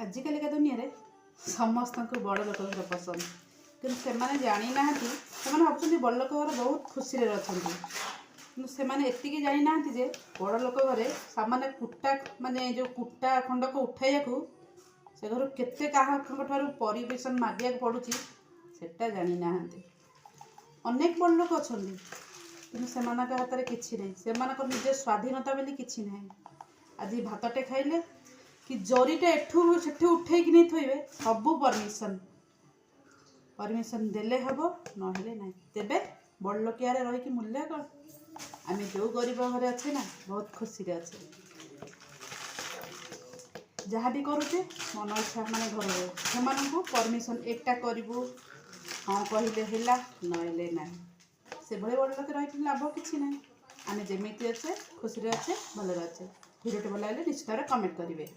आजिकलिका दुनिया रे समस्त को बड़ लोक घर पसंद कि से जानी ना से भावुँ बड़ लोक घर बहुत खुशी अच्छा कि से जानी ना जे बड़ लोक घरे सामान्य कुटा माने जो कुटा खंड को उठाइया से घर केते परिवेशन मागिया पड़ुची सेटा जानी ना अनेक बड़ लोक अच्छा कि से हाथ में किसी ना से निज स्वाधीनता बोली किसी ना आज भातटे खाइले कि जरीटा एठू सेठू उठे कि नहीं थोइबे सबू परमिशन देले हम ना तेबे बड़ लोकिया रही मूल्य कौन आम जो गरीब घरे अच्छे ना बहुत खुशी अच्छे जहाँ भी करुचे मन इच्छा माने घर से परमिशन एकटा करूँ हाँ कहले है ना से भाई बड़ लोक रही लाभ किसी ना आम जमी अच्छे खुशी अच्छे भलि अच्छे भिडियो भल लगे निश्चित कमेंट करेंगे।